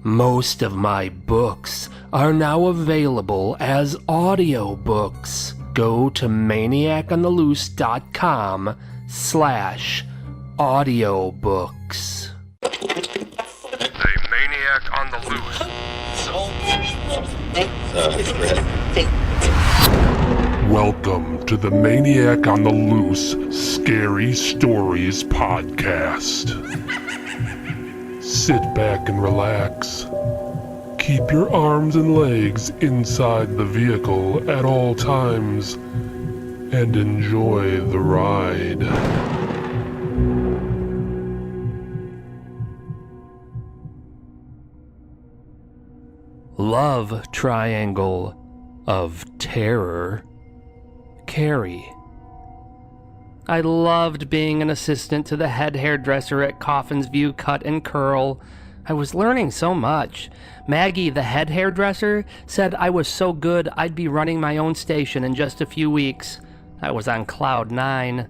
Most of my books are now available as audiobooks. Go to maniacondtheloose.com/audiobooks. A maniac on the loose. Welcome to the Maniac on the Loose Scary Stories podcast. Sit back and relax. Keep your arms and legs inside the vehicle at all times and enjoy the ride. Love Triangle of Terror. Carrie. I loved being an assistant to the head hairdresser at Coffin's View Cut and Curl. I was learning so much. Maggie, the head hairdresser, said I was so good I'd be running my own station in just a few weeks. I was on cloud 9.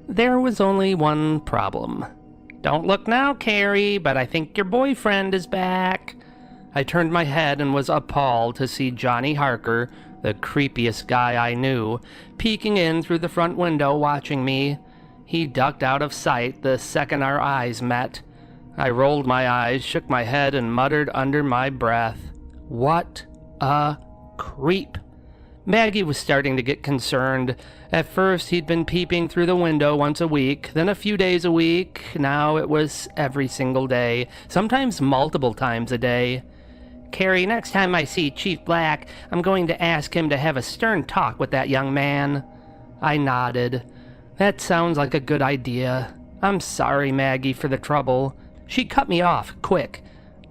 There was only one problem. "Don't look now, Carrie, but I think your boyfriend is back." I turned my head and was appalled to see Johnny Harker, the creepiest guy I knew, peeking in through the front window watching me. He ducked out of sight the second our eyes met. I rolled my eyes, shook my head, and muttered under my breath, "What a creep." Maggie was starting to get concerned. At first, he'd been peeping through the window once a week, then a few days a week. Now it was every single day, sometimes multiple times a day. "Carrie, next time I see Chief Black, I'm going to ask him to have a stern talk with that young man." I nodded. "That sounds like a good idea. I'm sorry, Maggie, for the trouble." She cut me off, quick.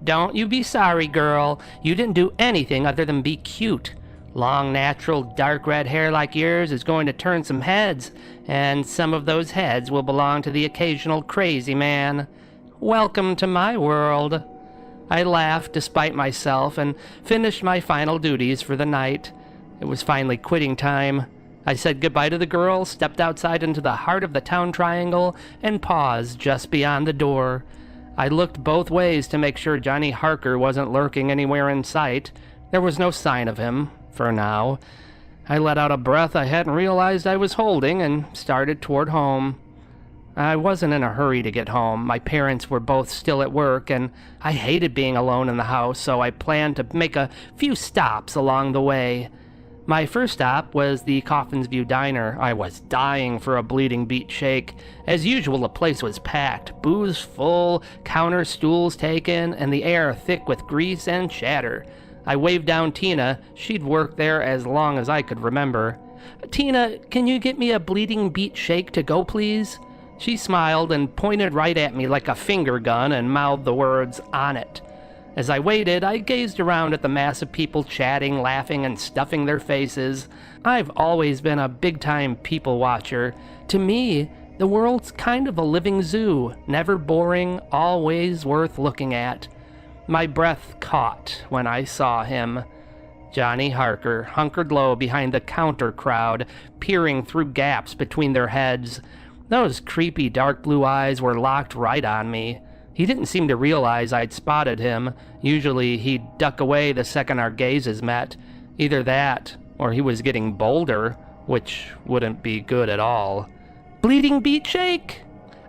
"Don't you be sorry, girl. You didn't do anything other than be cute. Long, natural, dark red hair like yours is going to turn some heads, and some of those heads will belong to the occasional crazy man. Welcome to my world." I laughed despite myself and finished my final duties for the night. It was finally quitting time. I said goodbye to the girl, stepped outside into the heart of the town triangle, and paused just beyond the door. I looked both ways to make sure Johnny Harker wasn't lurking anywhere in sight. There was no sign of him, for now. I let out a breath I hadn't realized I was holding and started toward home. I wasn't in a hurry to get home. My parents were both still at work, and I hated being alone in the house, so I planned to make a few stops along the way. My first stop was the Coffin's View Diner. I was dying for a bleeding beet shake. As usual, the place was packed, booze full, counter stools taken, and the air thick with grease and chatter. I waved down Tina. She'd worked there as long as I could remember. "Tina, can you get me a bleeding beet shake to go, please?" She smiled and pointed right at me like a finger gun and mouthed the words, "On it." As I waited, I gazed around at the mass of people chatting, laughing, and stuffing their faces. I've always been a big-time people watcher. To me, the world's kind of a living zoo, never boring, always worth looking at. My breath caught when I saw him. Johnny Harker, hunkered low behind the counter crowd, peering through gaps between their heads. Those creepy dark blue eyes were locked right on me. He didn't seem to realize I'd spotted him. Usually he'd duck away the second our gazes met. Either that, or he was getting bolder, which wouldn't be good at all. "Bleeding beet shake?"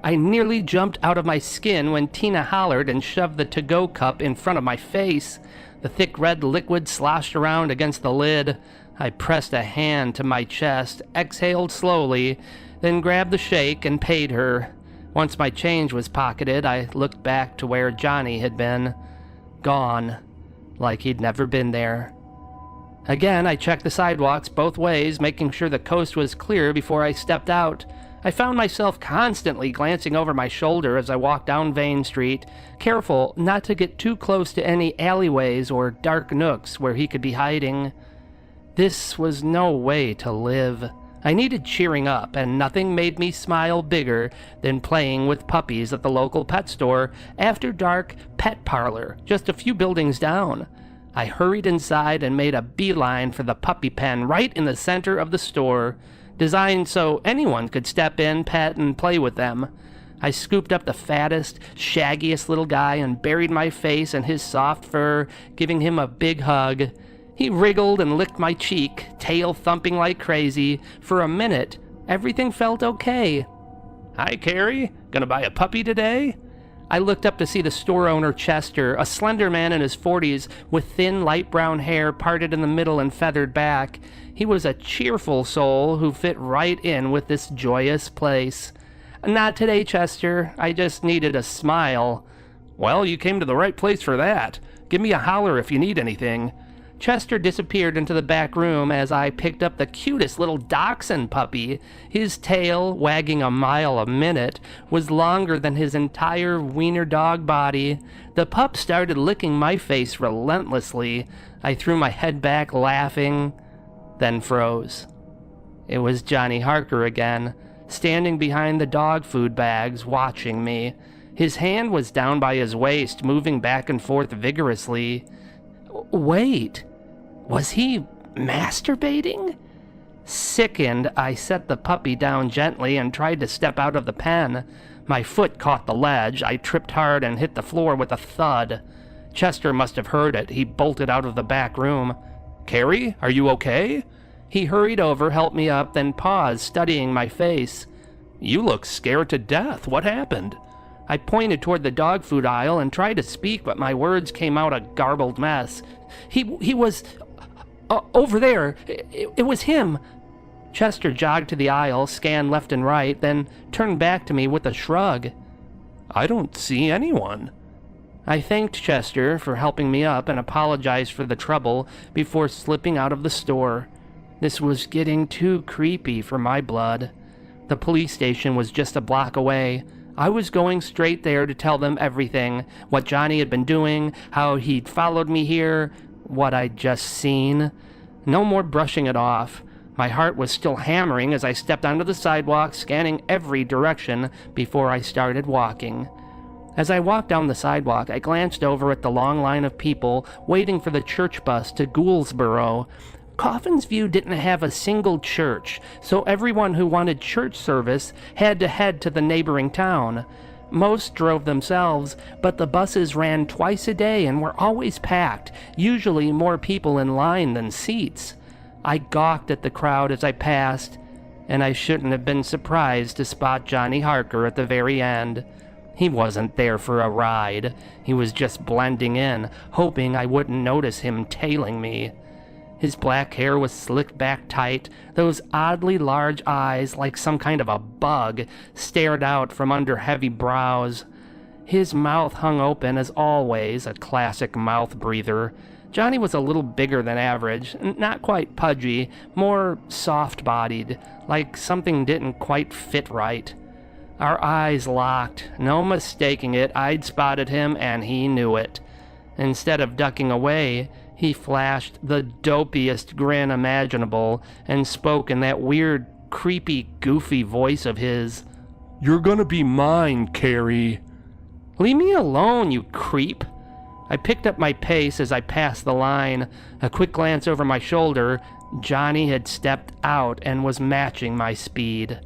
I nearly jumped out of my skin when Tina hollered and shoved the to-go cup in front of my face. The thick red liquid sloshed around against the lid. I pressed a hand to my chest, exhaled slowly, then grabbed the shake and paid her. Once my change was pocketed, I looked back to where Johnny had been. Gone, like he'd never been there. Again, I checked the sidewalks both ways, making sure the coast was clear before I stepped out. I found myself constantly glancing over my shoulder as I walked down Vane Street, careful not to get too close to any alleyways or dark nooks where he could be hiding. This was no way to live. I needed cheering up, and nothing made me smile bigger than playing with puppies at the local pet store after dark pet parlor just a few buildings down. I hurried inside and made a beeline for the puppy pen right in the center of the store, designed so anyone could step in, pet, and play with them. I scooped up the fattest, shaggiest little guy and buried my face in his soft fur, giving him a big hug. He wriggled and licked my cheek, tail thumping like crazy. For a minute, everything felt okay. "Hi, Carrie. Gonna buy a puppy today?" I looked up to see the store owner, Chester, a slender man in his 40s with thin, light brown hair parted in the middle and feathered back. He was a cheerful soul who fit right in with this joyous place. "Not today, Chester. I just needed a smile." "Well, you came to the right place for that. Give me a holler if you need anything." Chester disappeared into the back room as I picked up the cutest little dachshund puppy. His tail, wagging a mile a minute, was longer than his entire wiener dog body. The pup started licking my face relentlessly. I threw my head back, laughing, then froze. It was Johnny Harker again, standing behind the dog food bags, watching me. His hand was down by his waist, moving back and forth vigorously. Wait, was he masturbating? Sickened, I set the puppy down gently and tried to step out of the pen. My foot caught the ledge. I tripped hard and hit the floor with a thud. Chester must have heard it. He bolted out of the back room. "Carrie, are you okay?" He hurried over, helped me up, then paused, studying my face. "You look scared to death. What happened?" I pointed toward the dog food aisle and tried to speak, but my words came out a garbled mess. He was over there. It was him." Chester jogged to the aisle, scanned left and right, then turned back to me with a shrug. "I don't see anyone." I thanked Chester for helping me up and apologized for the trouble before slipping out of the store. This was getting too creepy for my blood. The police station was just a block away. I was going straight there to tell them everything, what Johnny had been doing, how he'd followed me here, what I'd just seen. No more brushing it off. My heart was still hammering as I stepped onto the sidewalk, scanning every direction before I started walking. As I walked down the sidewalk, I glanced over at the long line of people waiting for the church bus to Gouldsboro. Coffin's View didn't have a single church, so everyone who wanted church service had to head to the neighboring town. Most drove themselves, but the buses ran twice a day and were always packed, usually more people in line than seats. I gawked at the crowd as I passed, and I shouldn't have been surprised to spot Johnny Harker at the very end. He wasn't there for a ride. He was just blending in, hoping I wouldn't notice him tailing me. His black hair was slicked back tight. Those oddly large eyes, like some kind of a bug, stared out from under heavy brows. His mouth hung open as always, a classic mouth breather. Johnny was a little bigger than average, not quite pudgy, more soft-bodied, like something didn't quite fit right. Our eyes locked. No mistaking it, I'd spotted him and he knew it. Instead of ducking away, he flashed the dopiest grin imaginable and spoke in that weird, creepy, goofy voice of his. "You're gonna be mine, Carrie." "Leave me alone, you creep." I picked up my pace as I passed the line. A quick glance over my shoulder. Johnny had stepped out and was matching my speed.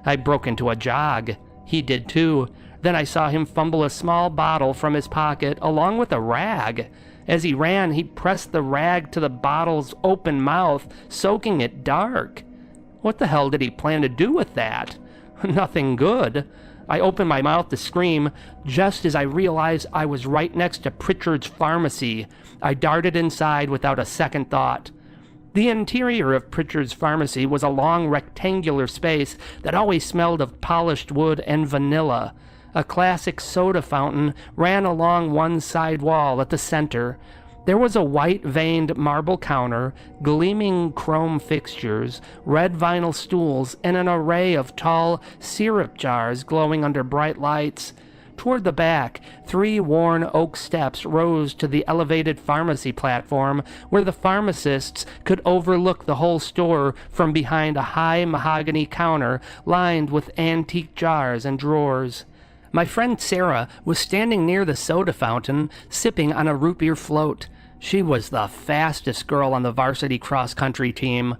I broke into a jog. He did too. Then I saw him fumble a small bottle from his pocket along with a rag. As he ran, he pressed the rag to the bottle's open mouth, soaking it dark. What the hell did he plan to do with that? Nothing good. I opened my mouth to scream just as I realized I was right next to Pritchard's pharmacy. I darted inside without a second thought. The interior of Pritchard's pharmacy was a long rectangular space that always smelled of polished wood and vanilla. A classic soda fountain ran along one side wall at the center. There was a white-veined marble counter, gleaming chrome fixtures, red vinyl stools, and an array of tall syrup jars glowing under bright lights. Toward the back, 3 worn oak steps rose to the elevated pharmacy platform where the pharmacists could overlook the whole store from behind a high mahogany counter lined with antique jars and drawers. My friend Sarah was standing near the soda fountain, sipping on a root beer float. She was the fastest girl on the varsity cross-country team.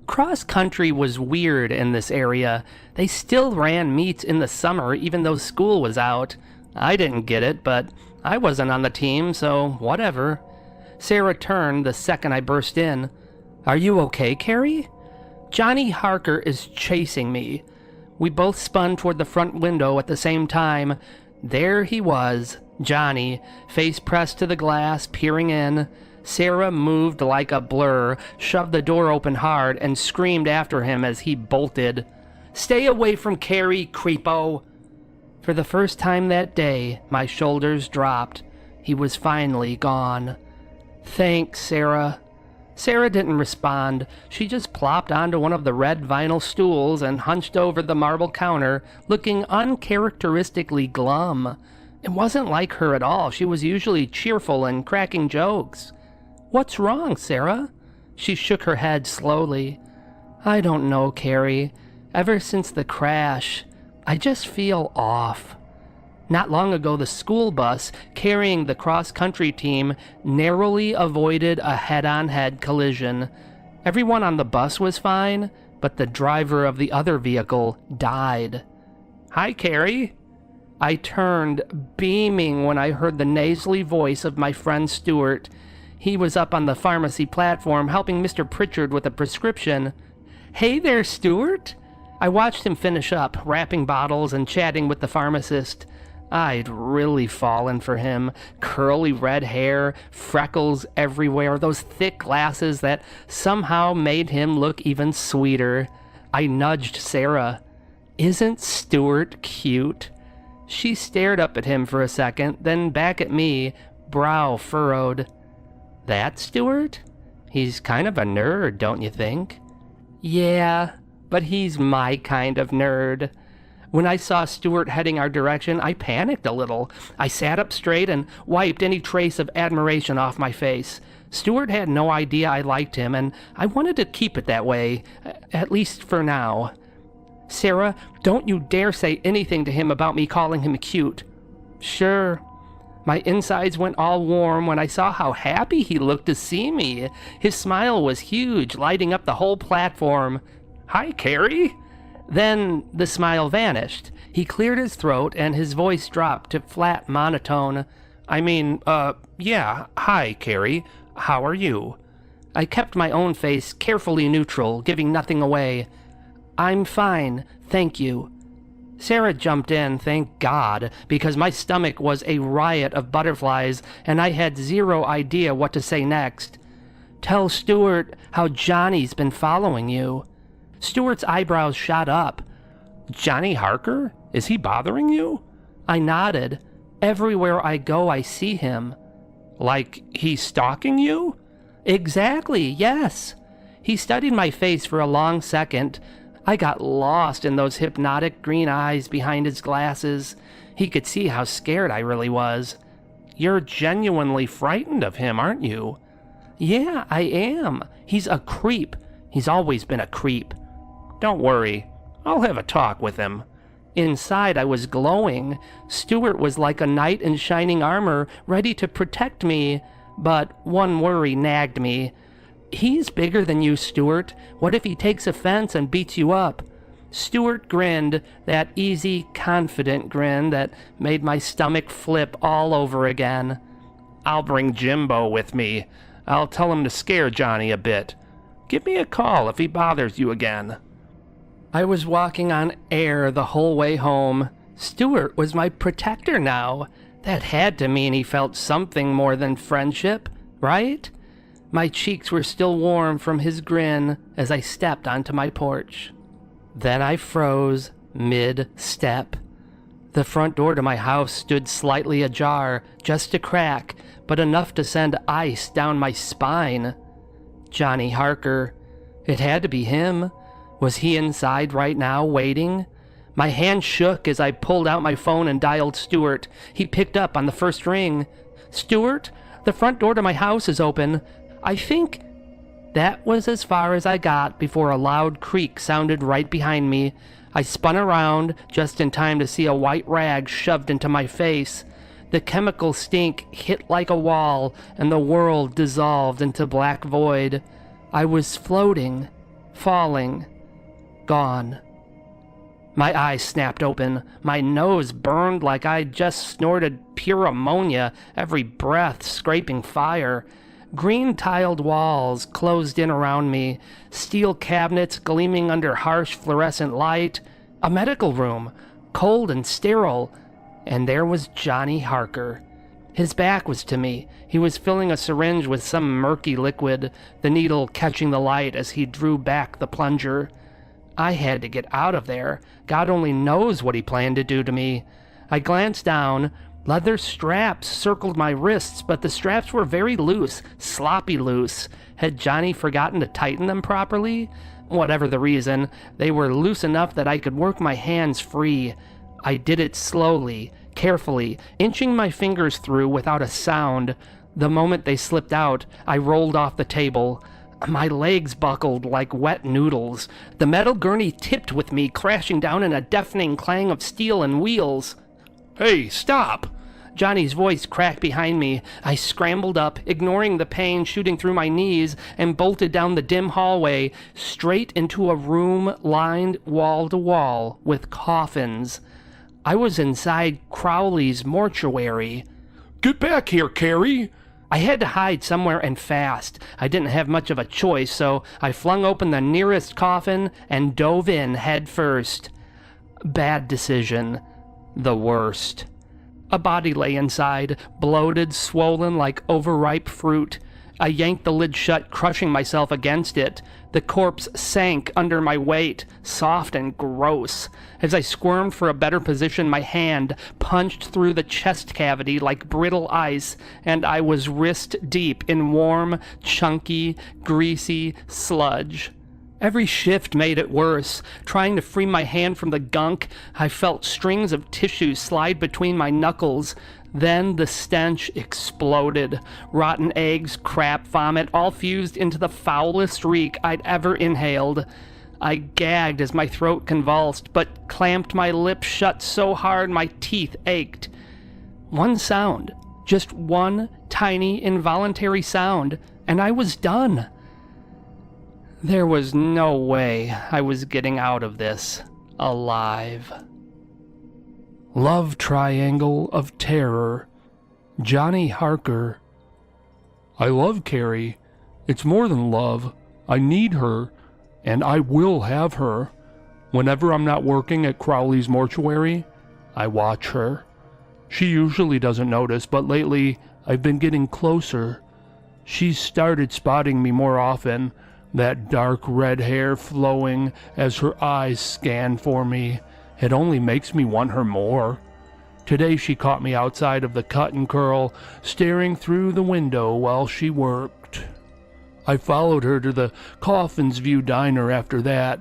Cross country was weird in this area. They still ran meets in the summer even though school was out. I didn't get it, but I wasn't on the team, so whatever. Sarah turned the second I burst in. Are you okay, Carrie? Johnny Harker is chasing me. We both spun toward the front window at the same time. There he was, Johnny, face pressed to the glass, peering in. Sarah moved like a blur, shoved the door open hard, and screamed after him as he bolted. Stay away from Carrie, creepo! For the first time that day, my shoulders dropped. He was finally gone. Thanks, Sarah. Sarah didn't respond. She just plopped onto one of the red vinyl stools and hunched over the marble counter, looking uncharacteristically glum. It wasn't like her at all. She was usually cheerful and cracking jokes. What's wrong, Sarah? She shook her head slowly. I don't know, Carrie. Ever since the crash, I just feel off. Not long ago, the school bus carrying the cross-country team narrowly avoided a head-on-head collision. Everyone on the bus was fine, but the driver of the other vehicle died. Hi, Carrie. I turned, beaming when I heard the nasally voice of my friend Stuart. He was up on the pharmacy platform helping Mr. Pritchard with a prescription. Hey there, Stuart. I watched him finish up, wrapping bottles and chatting with the pharmacist. I'd really fallen for him. Curly red hair, freckles everywhere, those thick glasses that somehow made him look even sweeter. I nudged Sarah. Isn't Stuart cute? She stared up at him for a second, then back at me, brow furrowed. That Stuart? He's kind of a nerd, don't you think? Yeah, but he's my kind of nerd. When I saw Stuart heading our direction, I panicked a little. I sat up straight and wiped any trace of admiration off my face. Stuart had no idea I liked him, and I wanted to keep it that way, at least for now. Sarah, don't you dare say anything to him about me calling him cute. Sure. My insides went all warm when I saw how happy he looked to see me. His smile was huge, lighting up the whole platform. Hi, Carrie. Then the smile vanished. He cleared his throat and his voice dropped to flat monotone. Yeah, hi, Carrie. How are you? I kept my own face carefully neutral, giving nothing away. I'm fine, thank you. Sarah jumped in, thank God, because my stomach was a riot of butterflies and I had zero idea what to say next. Tell Stuart how Johnny's been following you. Stuart's eyebrows shot up. Johnny Harker? Is he bothering you? I nodded. Everywhere I go, I see him. Like he's stalking you? Exactly, yes. He studied my face for a long second. I got lost in those hypnotic green eyes behind his glasses. He could see how scared I really was. You're genuinely frightened of him, aren't you? Yeah, I am. He's a creep. He's always been a creep. Don't worry. I'll have a talk with him. Inside, I was glowing. Stuart was like a knight in shining armor, ready to protect me. But one worry nagged me. He's bigger than you, Stuart. What if he takes offense and beats you up? Stuart grinned, that easy, confident grin that made my stomach flip all over again. I'll bring Jimbo with me. I'll tell him to scare Johnny a bit. Give me a call if he bothers you again. I was walking on air the whole way home. Stuart was my protector now. That had to mean he felt something more than friendship, right? My cheeks were still warm from his grin as I stepped onto my porch. Then I froze mid-step. The front door to my house stood slightly ajar, just a crack, but enough to send ice down my spine. Johnny Harker. It had to be him. Was he inside right now, waiting? My hand shook as I pulled out my phone and dialed Stuart. He picked up on the first ring. Stuart, the front door to my house is open. I think... That was as far as I got before a loud creak sounded right behind me. I spun around just in time to see a white rag shoved into my face. The chemical stink hit like a wall, and the world dissolved into black void. I was floating. falling, gone. My eyes snapped open. My nose burned like I'd just snorted pure ammonia, every breath scraping fire. Green tiled walls closed in around me, steel cabinets gleaming under harsh fluorescent light, a medical room, cold and sterile, and there was Johnny Harker. His back was to me. He was filling a syringe with some murky liquid, the needle catching the light as he drew back the plunger. I had to get out of there. God only knows what he planned to do to me. I glanced down. Leather straps circled my wrists, but the straps were very loose, sloppy loose. Had Johnny forgotten to tighten them properly? Whatever the reason, they were loose enough that I could work my hands free. I did it slowly, carefully, inching my fingers through without a sound. The moment they slipped out, I rolled off the table. My legs buckled like wet noodles. The metal gurney tipped with me, crashing down in a deafening clang of steel and wheels. "Hey, stop!" Johnny's voice cracked behind me. I scrambled up, ignoring the pain shooting through my knees, and bolted down the dim hallway, straight into a room lined wall to wall with coffins. I was inside Crowley's mortuary. "Get back here, Carrie!" I had to hide somewhere and fast. I didn't have much of a choice, so I flung open the nearest coffin and dove in head first. Bad decision. The worst. A body lay inside, bloated, swollen like overripe fruit. I yanked the lid shut, crushing myself against it. The corpse sank under my weight, soft and gross. As I squirmed for a better position, my hand punched through the chest cavity like brittle ice, and I was wrist deep in warm, chunky, greasy sludge. Every shift made it worse. Trying to free my hand from the gunk, I felt strings of tissue slide between my knuckles. Then the stench exploded. Rotten eggs, crap, vomit, all fused into the foulest reek I'd ever inhaled. I gagged as my throat convulsed, but clamped my lips shut so hard my teeth ached. One sound, just one tiny, involuntary sound, and I was done. There was no way I was getting out of this alive. Love triangle of terror. Johnny Harker. I love Carrie. It's more than love. I need her, and I will have her. Whenever I'm not working at Crowley's mortuary, I watch her. She usually doesn't notice, but lately I've been getting closer. She's started spotting me more often, that dark red hair flowing as her eyes scan for me. It only makes me want her more. Today she caught me outside of the Cut and Curl, staring through the window while she worked. I followed her to the Coffin's View diner after that.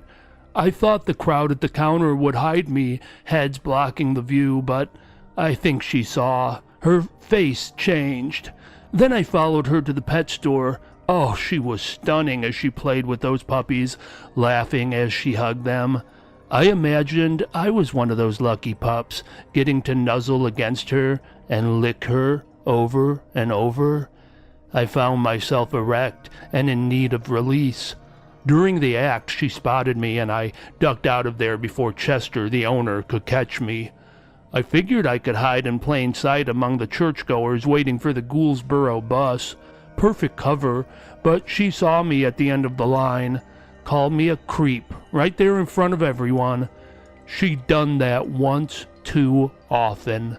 I thought the crowd at the counter would hide me, heads blocking the view, but I think she saw. Her face changed. Then I followed her to the pet store. Oh, she was stunning as she played with those puppies, laughing as she hugged them. I imagined I was one of those lucky pups, getting to nuzzle against her and lick her over and over. I found myself erect and in need of release. During the act, she spotted me, and I ducked out of there before Chester, the owner, could catch me. I figured I could hide in plain sight among the churchgoers waiting for the Gouldsboro bus. Perfect cover, but she saw me at the end of the line, called me a creep right there in front of everyone. She'd done that once too often.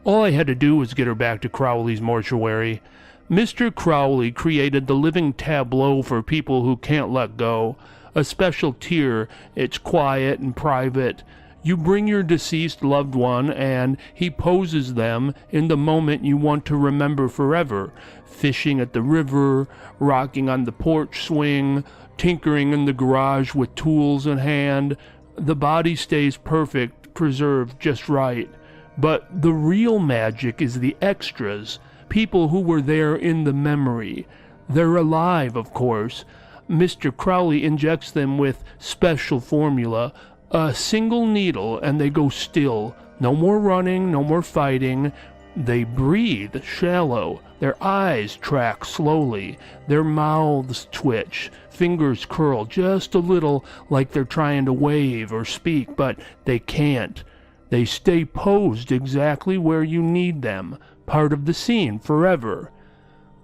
All I had to do was get her back to Crowley's mortuary. Mr. Crowley created the living tableau for people who can't let go, a special tier. It's quiet and private. You bring your deceased loved one, and he poses them in the moment you want to remember forever. Fishing at the river, rocking on the porch swing, tinkering in the garage with tools in hand. The body stays perfect, preserved just right. But the real magic is the extras, people who were there in the memory. They're alive, of course. Mr. Crowley injects them with special formula, a single needle, and they go still. No more running, no more fighting. They breathe shallow, Their eyes track slowly, their mouths twitch, fingers curl just a little like they're trying to wave or speak, but they can't. They stay posed exactly where you need them, part of the scene forever.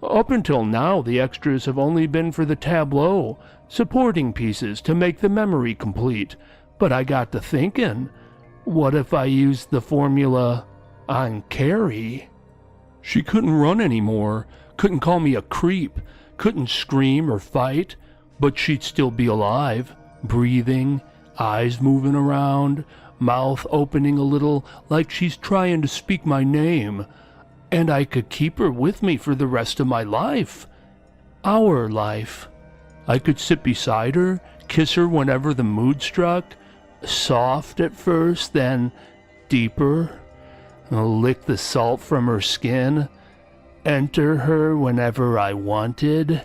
Up until now, the extras have only been for the tableau, supporting pieces to make the memory complete. But I got to thinking, what if I used the formula on Carrie? She couldn't run anymore, couldn't call me a creep, couldn't scream or fight, but she'd still be alive, breathing, eyes moving around, mouth opening a little like she's trying to speak my name, and I could keep her with me for the rest of my life. Our life. I could sit beside her, kiss her whenever the mood struck, soft at first, then deeper, lick the salt from her skin, enter her whenever I wanted.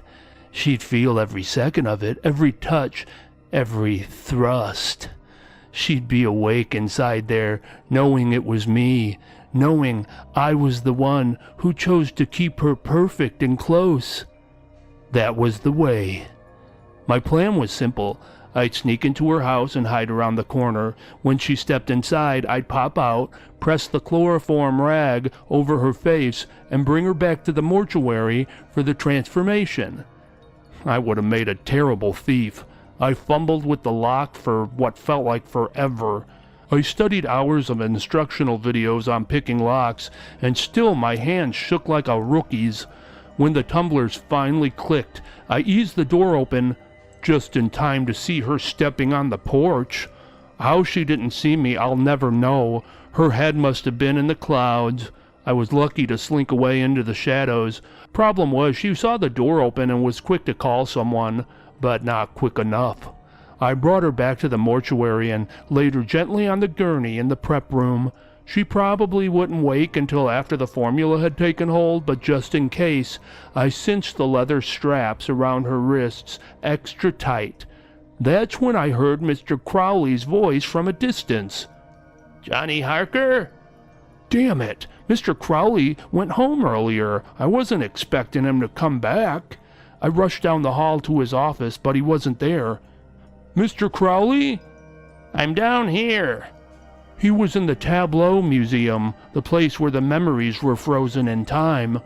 She'd feel every second of it, every touch, every thrust. She'd be awake inside there, knowing it was me, knowing I was the one who chose to keep her perfect and close. That was the way. My plan was simple. I'd sneak into her house and hide around the corner. When she stepped inside, I'd pop out, press the chloroform rag over her face, and bring her back to the mortuary for the transformation. I would have made a terrible thief. I fumbled with the lock for what felt like forever. I studied hours of instructional videos on picking locks, and still my hands shook like a rookie's. When the tumblers finally clicked, I eased the door open, just in time to see her stepping on the porch. How she didn't see me, I'll never know. Her head must have been in the clouds. I was lucky to slink away into the shadows. Problem was, she saw the door open and was quick to call someone, but not quick enough. I brought her back to the mortuary and laid her gently on the gurney in the prep room. She probably wouldn't wake until after the formula had taken hold, but just in case, I cinched the leather straps around her wrists extra tight. That's when I heard Mr. Crowley's voice from a distance. "Johnny Harker?" Damn it! Mr. Crowley went home earlier. I wasn't expecting him to come back. I rushed down the hall to his office, but he wasn't there. "Mr. Crowley?" "I'm down here." He was in the Tableau Museum, the place where the memories were frozen in time.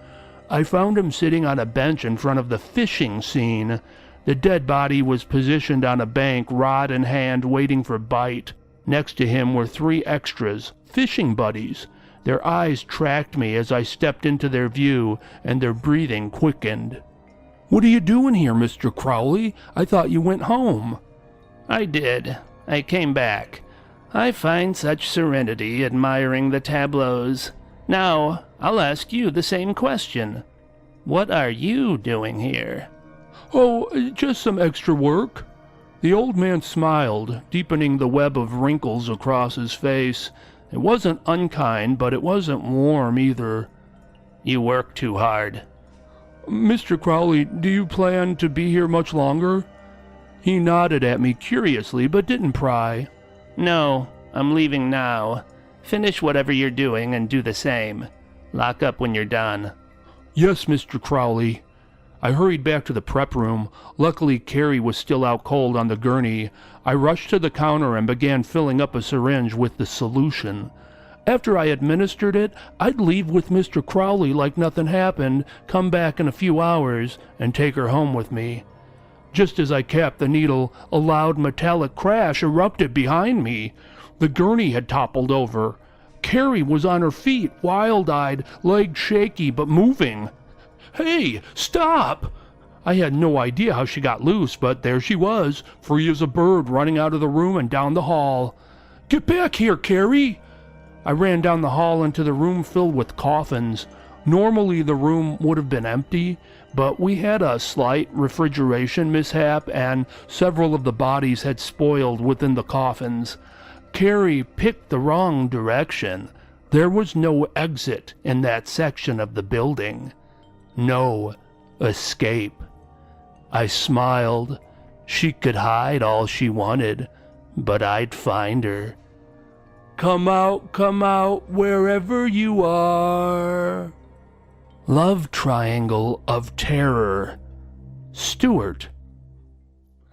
I found him sitting on a bench in front of the fishing scene. The dead body was positioned on a bank, rod in hand, waiting for bite. Next to him were 3 extras, fishing buddies. Their eyes tracked me as I stepped into their view, and their breathing quickened. "What are you doing here, Mr. Crowley? I thought you went home." "I did. I came back. I find such serenity admiring the tableaus. Now, I'll ask you the same question. What are you doing here?" "Oh, just some extra work." The old man smiled, deepening the web of wrinkles across his face. It wasn't unkind, but it wasn't warm either. "You work too hard." "Mr. Crowley, do you plan to be here much longer?" He nodded at me curiously, but didn't pry. "No, I'm leaving now. Finish whatever you're doing and do the same. Lock up when you're done." "Yes, Mr. Crowley." I hurried back to the prep room. Luckily, Carrie was still out cold on the gurney. I rushed to the counter and began filling up a syringe with the solution. After I administered it, I'd leave with Mr. Crowley like nothing happened, come back in a few hours, and take her home with me. Just as I capped the needle, a loud metallic crash erupted behind me. The gurney had toppled over. Carrie was on her feet, wild-eyed, legs shaky but moving. "Hey, stop!" I had no idea how she got loose, but there she was, free as a bird, running out of the room and down the hall. "Get back here, Carrie!" I ran down the hall into the room filled with coffins. Normally the room would have been empty, but we had a slight refrigeration mishap and several of the bodies had spoiled within the coffins. Carrie picked the wrong direction. There was no exit in that section of the building. No escape. I smiled. She could hide all she wanted, but I'd find her. Come out, wherever you are." Love triangle of terror. Stuart.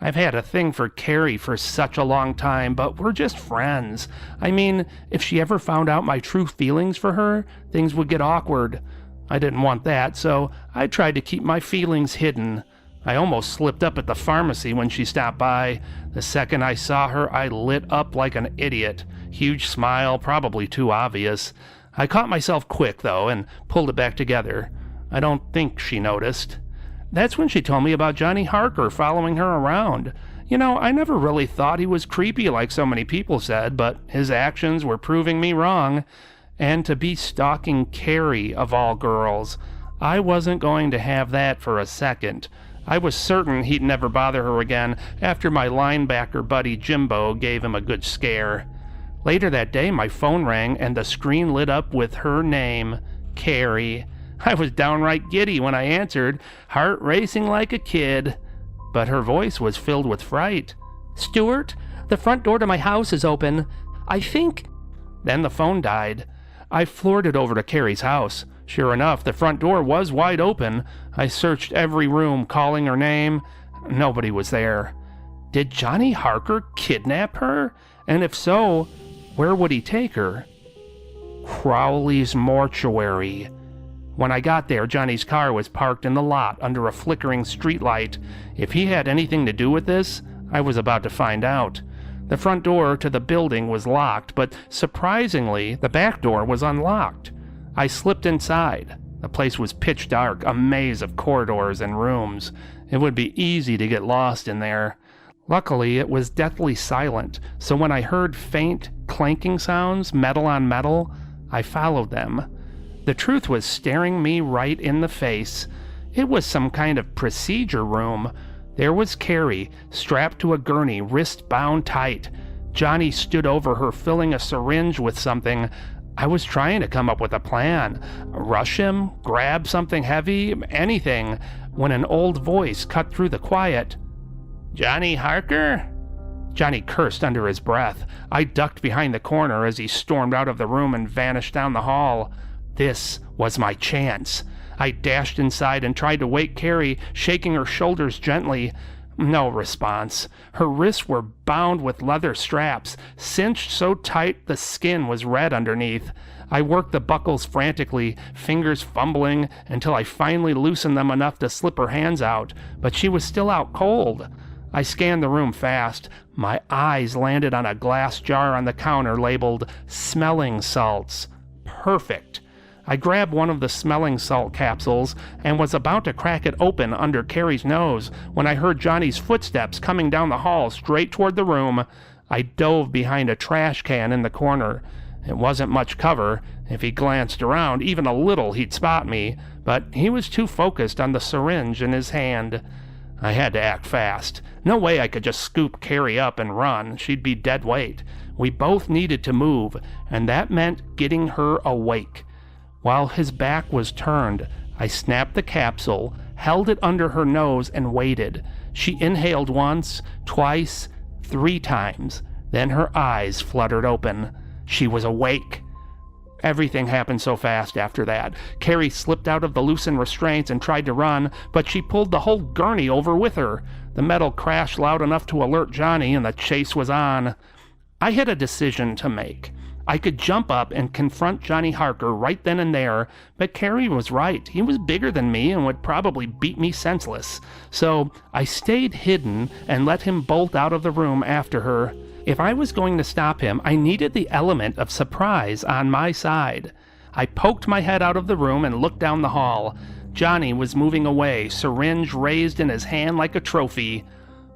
I've had a thing for Carrie for such a long time, but we're just friends. I mean, if she ever found out my true feelings for her, things would get awkward. I didn't want that, so I tried to keep my feelings hidden. I almost slipped up at the pharmacy when she stopped by. The second I saw her, I lit up like an idiot. Huge smile, probably too obvious. I caught myself quick, though, and pulled it back together. I don't think she noticed. That's when she told me about Johnny Harker following her around. You know, I never really thought he was creepy like so many people said, but his actions were proving me wrong. And to be stalking Carrie, of all girls, I wasn't going to have that for a second. I was certain he'd never bother her again after my linebacker buddy Jimbo gave him a good scare. Later that day, my phone rang and the screen lit up with her name, Carrie. I was downright giddy when I answered, heart racing like a kid. But her voice was filled with fright. "Stuart, the front door to my house is open. I think..." Then the phone died. I floored it over to Carrie's house. Sure enough, the front door was wide open. I searched every room, calling her name. Nobody was there. Did Johnny Harker kidnap her? And if so, where would he take her? Crowley's mortuary. When I got there, Johnny's car was parked in the lot under a flickering streetlight. If he had anything to do with this, I was about to find out. The front door to the building was locked, but surprisingly, the back door was unlocked. I slipped inside. The place was pitch dark, a maze of corridors and rooms. It would be easy to get lost in there. Luckily, it was deathly silent, so when I heard faint, clanking sounds, metal on metal, I followed them. The truth was staring me right in the face. It was some kind of procedure room. There was Carrie, strapped to a gurney, wrist bound tight. Johnny stood over her, filling a syringe with something. I was trying to come up with a plan. Rush him, grab something heavy, anything, when an old voice cut through the quiet. "Johnny Harker?" Johnny cursed under his breath. I ducked behind the corner as he stormed out of the room and vanished down the hall. This was my chance. I dashed inside and tried to wake Carrie, shaking her shoulders gently. No response. Her wrists were bound with leather straps, cinched so tight the skin was red underneath. I worked the buckles frantically, fingers fumbling, until I finally loosened them enough to slip her hands out, but she was still out cold. I scanned the room fast. My eyes landed on a glass jar on the counter labeled smelling salts. Perfect. I grabbed one of the smelling salt capsules and was about to crack it open under Carrie's nose when I heard Johnny's footsteps coming down the hall straight toward the room. I dove behind a trash can in the corner. It wasn't much cover. If he glanced around even a little, he'd spot me, but he was too focused on the syringe in his hand. I had to act fast. No way I could just scoop Carrie up and run. She'd be dead weight. We both needed to move, and that meant getting her awake. While his back was turned, I snapped the capsule, held it under her nose, and waited. She inhaled once, twice, 3 times. Then her eyes fluttered open. She was awake. Everything happened so fast after that. Carrie slipped out of the loosened restraints and tried to run, but she pulled the whole gurney over with her. The metal crashed loud enough to alert Johnny, and the chase was on. I had a decision to make. I could jump up and confront Johnny Harker right then and there, but Carrie was right. He was bigger than me and would probably beat me senseless. So I stayed hidden and let him bolt out of the room after her. If I was going to stop him, I needed the element of surprise on my side. I poked my head out of the room and looked down the hall. Johnny was moving away, syringe raised in his hand like a trophy.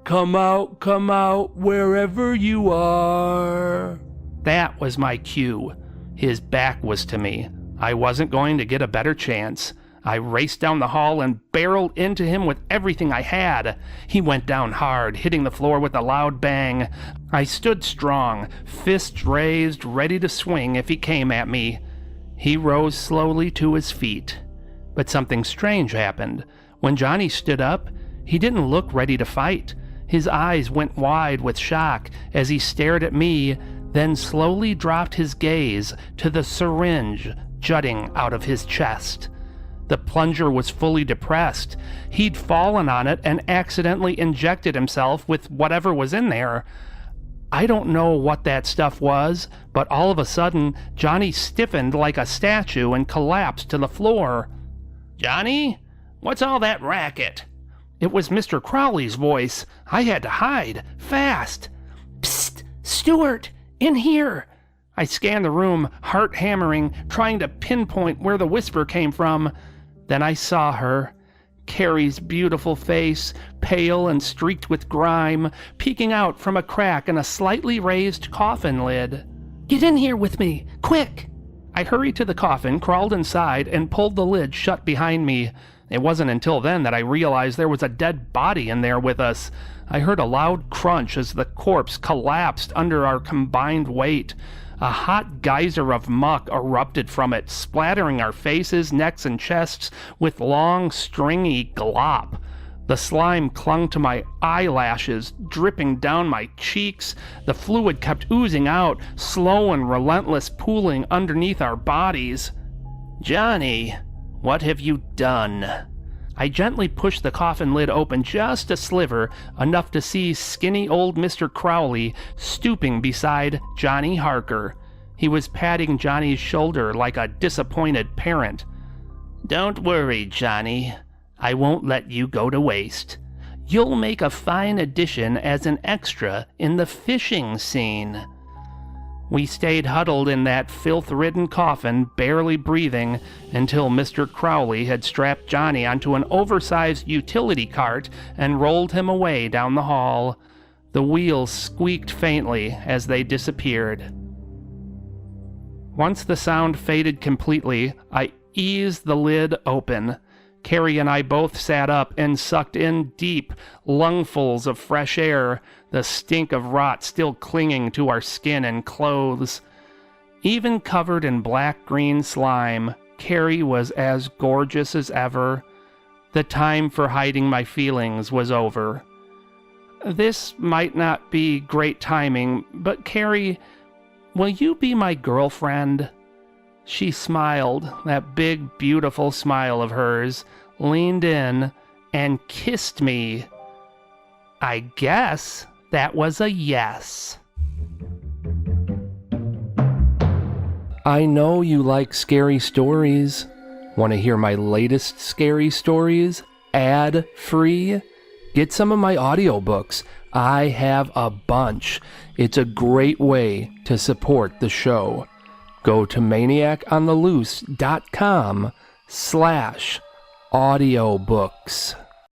Come out, wherever you are." That was my cue. His back was to me. I wasn't going to get a better chance. I raced down the hall and barreled into him with everything I had. He went down hard, hitting the floor with a loud bang. I stood strong, fists raised, ready to swing if he came at me. He rose slowly to his feet. But something strange happened. When Johnny stood up, he didn't look ready to fight. His eyes went wide with shock as he stared at me, then slowly dropped his gaze to the syringe jutting out of his chest. The plunger was fully depressed. He'd fallen on it and accidentally injected himself with whatever was in there. I don't know what that stuff was, but all of a sudden, Johnny stiffened like a statue and collapsed to the floor. "Johnny? What's all that racket?" It was Mr. Crowley's voice. I had to hide, fast. "Psst! Stuart! In here!" I scanned the room, heart hammering, trying to pinpoint where the whisper came from. Then I saw her. Carrie's beautiful face, pale and streaked with grime, peeking out from a crack in a slightly raised coffin lid. "Get in here with me, quick!" I hurried to the coffin, crawled inside, and pulled the lid shut behind me. It wasn't until then that I realized there was a dead body in there with us. I heard a loud crunch as the corpse collapsed under our combined weight. A hot geyser of muck erupted from it, splattering our faces, necks, and chests with long, stringy glop. The slime clung to my eyelashes, dripping down my cheeks. The fluid kept oozing out, slow and relentless, pooling underneath our bodies. "Johnny, what have you done?" I gently pushed the coffin lid open just a sliver, enough to see skinny old Mr. Crowley stooping beside Johnny Harker. He was patting Johnny's shoulder like a disappointed parent. "Don't worry, Johnny. I won't let you go to waste. You'll make a fine addition as an extra in the fishing scene." We stayed huddled in that filth-ridden coffin, barely breathing, until Mr. Crowley had strapped Johnny onto an oversized utility cart and rolled him away down the hall. The wheels squeaked faintly as they disappeared. Once the sound faded completely, I eased the lid open. Carrie and I both sat up and sucked in deep, lungfuls of fresh air, the stink of rot still clinging to our skin and clothes. Even covered in black-green slime, Carrie was as gorgeous as ever. The time for hiding my feelings was over. This might not be great timing, but Carrie, will you be my girlfriend? She smiled, that big, beautiful smile of hers, leaned in, and kissed me. I guess that was a yes. I know you like scary stories. Want to hear my latest scary stories, ad-free? Get some of my audiobooks. I have a bunch. It's a great way to support the show. Go to maniacontheloose.com/audiobooks.